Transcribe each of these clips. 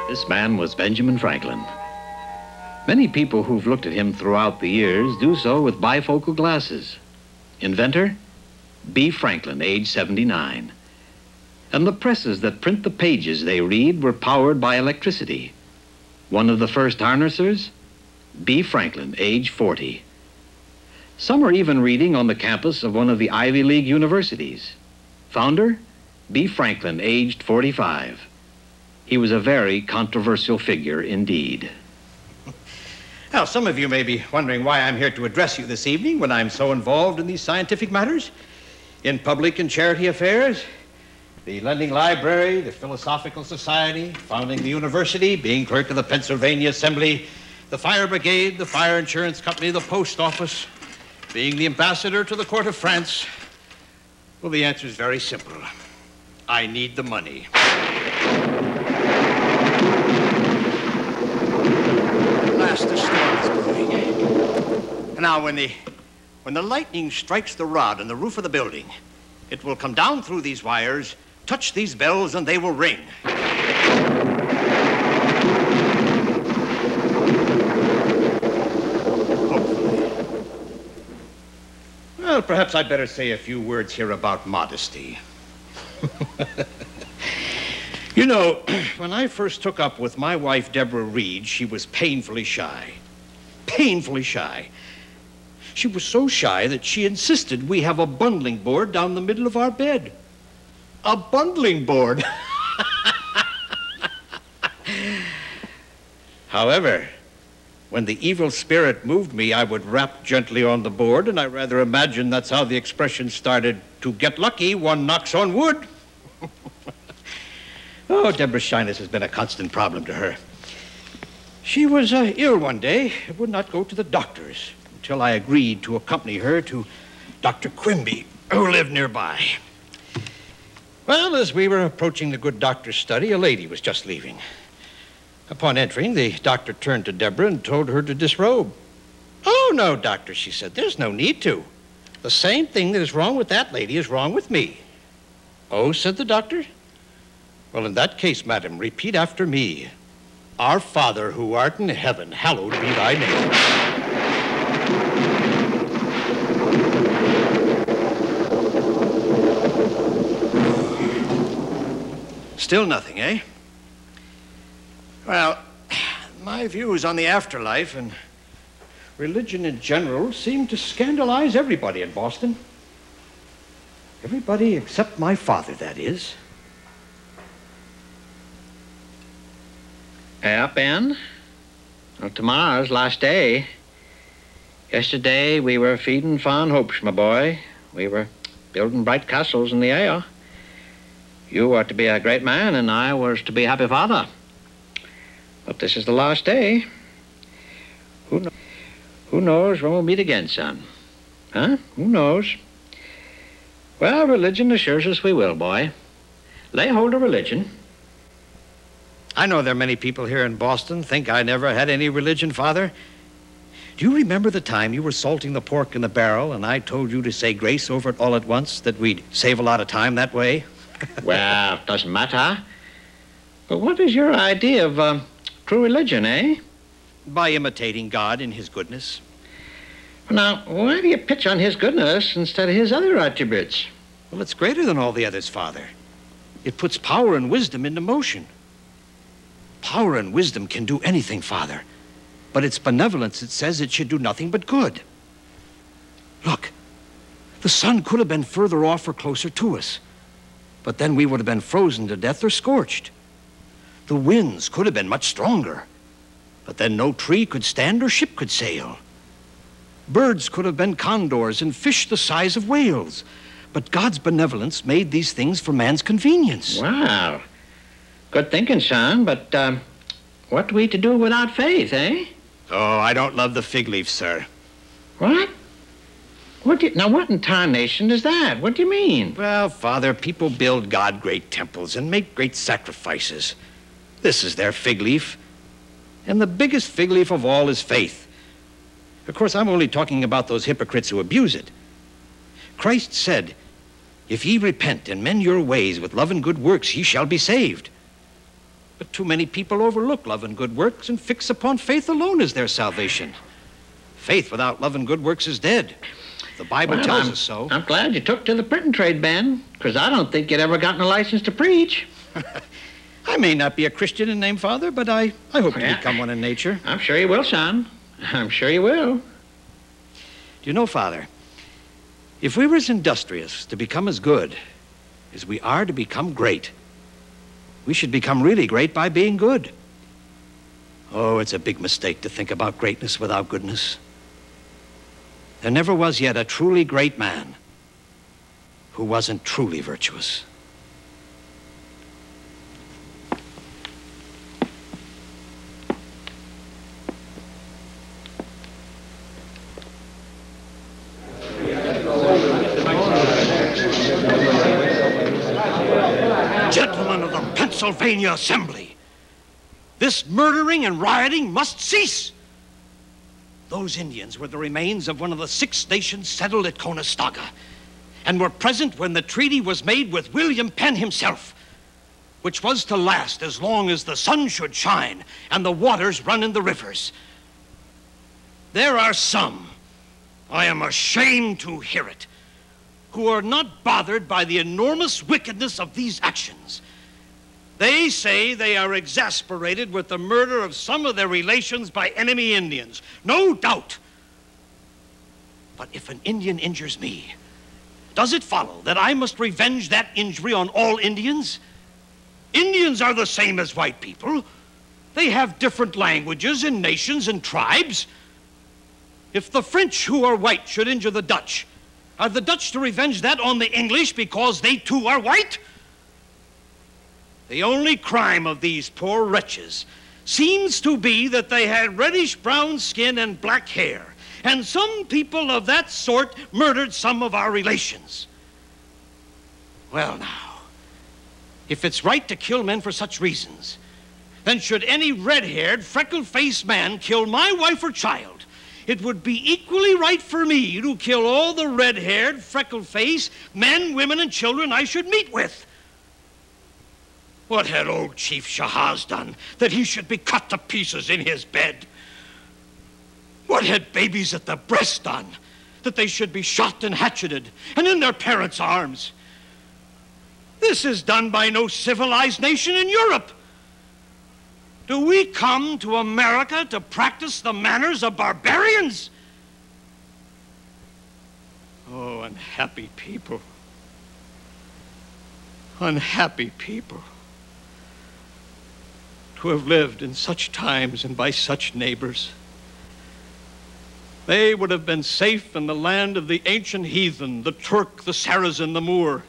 This man was Benjamin Franklin. Many people who've looked at him throughout the years do so with bifocal glasses. Inventor, B. Franklin, age 79. And the presses that print the pages they read were powered by electricity. One of the first harnessers, B. Franklin, age 40. Some are even reading on the campus of one of the Ivy League universities. Founder, B. Franklin, aged 45. He was a very controversial figure indeed. Now, some of you may be wondering why I'm here to address you this evening when I'm so involved in these scientific matters, in public and charity affairs, the lending library, the Philosophical Society, founding the university, being clerk of the Pennsylvania Assembly, the fire brigade, the fire insurance company, the post office, being the ambassador to the court of France. Well, the answer is very simple. I need the money. The storm is brewing. And now when the lightning strikes the rod on the roof of the building, it will come down through these wires, touch these bells, and they will ring. Hopefully. Well, perhaps I'd better say a few words here about modesty. You know, when I first took up with my wife, Deborah Reed, she was painfully shy. Painfully shy. She was so shy that she insisted we have a bundling board down the middle of our bed. A bundling board. However, when the evil spirit moved me, I would rap gently on the board, and I rather imagine that's how the expression started. To get lucky, one knocks on wood. Oh, Deborah's shyness has been a constant problem to her. She was ill one day and would not go to the doctors until I agreed to accompany her to Dr. Quimby, who lived nearby. Well, as we were approaching the good doctor's study, a lady was just leaving. Upon entering, the doctor turned to Deborah and told her to disrobe. Oh, no, doctor, she said, there's no need to. The same thing that is wrong with that lady is wrong with me. Oh, said the doctor. Well, in that case, madam, repeat after me. Our Father who art in heaven, hallowed be thy name. Still nothing, eh? Well, my views on the afterlife and religion in general seem to scandalize everybody in Boston. Everybody except my father, that is. Yeah, Ben. Well, tomorrow's last day. Yesterday, we were feeding fond hopes, my boy. We were building bright castles in the air. You were to be a great man, and I was to be a happy father. But this is the last day. Who knows when we'll meet again, son? Huh? Who knows? Well, religion assures us we will, boy. Lay hold of religion. I know there are many people here in Boston think I never had any religion, Father. Do you remember the time you were salting the pork in the barrel and I told you to say grace over it all at once, that we'd save a lot of time that way? Well, it doesn't matter. But what is your idea of true religion, eh? By imitating God in his goodness. Now, why do you pitch on his goodness instead of his other attributes? Well, it's greater than all the others, Father. It puts power and wisdom into motion. Power and wisdom can do anything, Father. But its benevolence, it says it should do nothing but good. Look, the sun could have been further off or closer to us. But then we would have been frozen to death or scorched. The winds could have been much stronger. But then no tree could stand or ship could sail. Birds could have been condors and fish the size of whales. But God's benevolence made these things for man's convenience. Wow. Good thinking, son, but what are we to do without faith, eh? Oh, I don't love the fig leaf, sir. What? Now, what in tarnation is that? What do you mean? Well, Father, people build God great temples and make great sacrifices. This is their fig leaf. And the biggest fig leaf of all is faith. Of course, I'm only talking about those hypocrites who abuse it. Christ said, if ye repent and mend your ways with love and good works, ye shall be saved. But too many people overlook love and good works and fix upon faith alone as their salvation. Faith without love and good works is dead. The Bible tells us so. I'm glad you took to the printing trade, Ben, because I don't think you'd ever gotten a license to preach. I may not be a Christian in name, Father, but I hope to become one in nature. I'm sure you will, son. I'm sure you will. Do you know, Father, if we were as industrious to become as good as we are to become great, we should become really great by being good. Oh, it's a big mistake to think about greatness without goodness. There never was yet a truly great man who wasn't truly virtuous. Gentlemen of the Pennsylvania Assembly, this murdering and rioting must cease. Those Indians were the remains of one of the 6 nations settled at Conestoga and were present when the treaty was made with William Penn himself, which was to last as long as the sun should shine and the waters run in the rivers. There are some, I am ashamed to hear it, who are not bothered by the enormous wickedness of these actions. They say they are exasperated with the murder of some of their relations by enemy Indians. No doubt. But if an Indian injures me, does it follow that I must revenge that injury on all Indians? Indians are the same as white people. They have different languages and nations and tribes. If the French, who are white, should injure the Dutch, are the Dutch to revenge that on the English because they too are white? The only crime of these poor wretches seems to be that they had reddish-brown skin and black hair, and some people of that sort murdered some of our relations. Well, now, if it's right to kill men for such reasons, then should any red-haired, freckle-faced man kill my wife or child, it would be equally right for me to kill all the red-haired, freckle-faced men, women, and children I should meet with. What had old Chief Shahaz done that he should be cut to pieces in his bed? What had babies at the breast done that they should be shot and hatcheted and in their parents' arms? This is done by no civilized nation in Europe. Do we come to America to practice the manners of barbarians? Oh, unhappy people. Unhappy people. To have lived in such times and by such neighbors. They would have been safe in the land of the ancient heathen, the Turk, the Saracen, the Moor.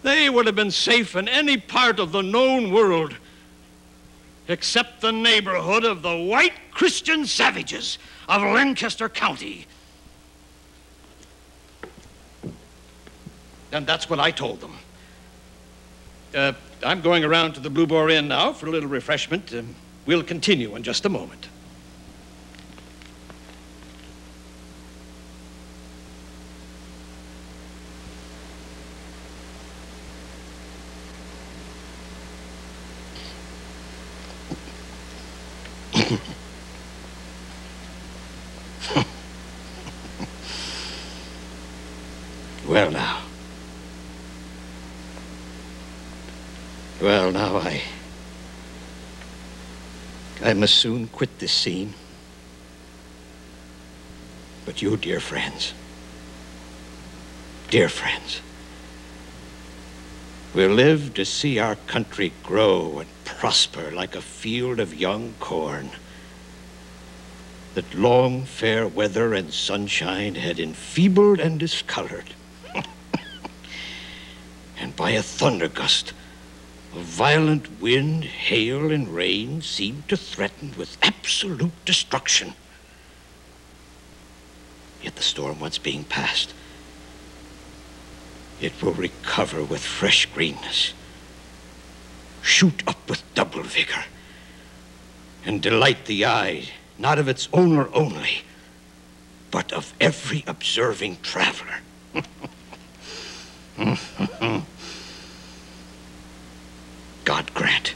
They would have been safe in any part of the known world except the neighborhood of the white Christian savages of Lancaster County. And that's what I told them. I'm going around to the Blue Boar Inn now for a little refreshment. We'll continue in just a moment. Well, now. Well, now, I must soon quit this scene. But you, dear friends, will live to see our country grow and prosper like a field of young corn that long fair weather and sunshine had enfeebled and discolored. And by a thunder gust, a violent wind, hail, and rain seemed to threaten with absolute destruction. Yet the storm once being past, it will recover with fresh greenness, shoot up with double vigor, and delight the eye, not of its owner only, but of every observing traveler. God grant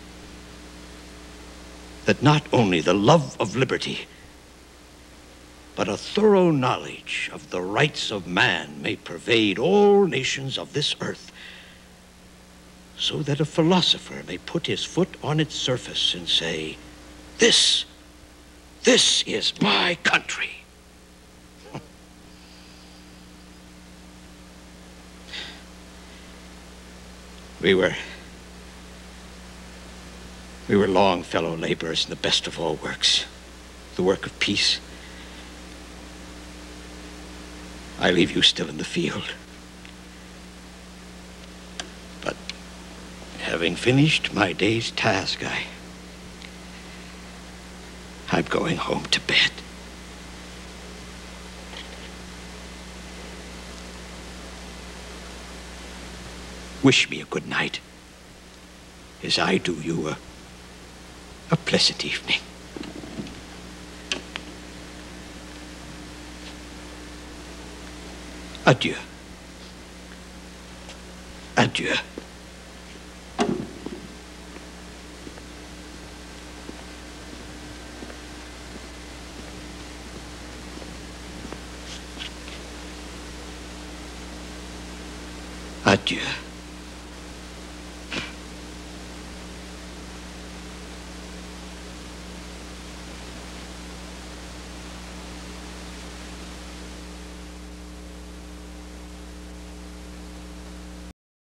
that not only the love of liberty, but a thorough knowledge of the rights of man may pervade all nations of this earth, so that a philosopher may put his foot on its surface and say, this is my country. We were long fellow laborers in the best of all works, the work of peace. I leave you still in the field. But having finished my day's task, I'm going home to bed. Wish me a good night, as I do you a pleasant evening. Adieu. Adieu. Adieu.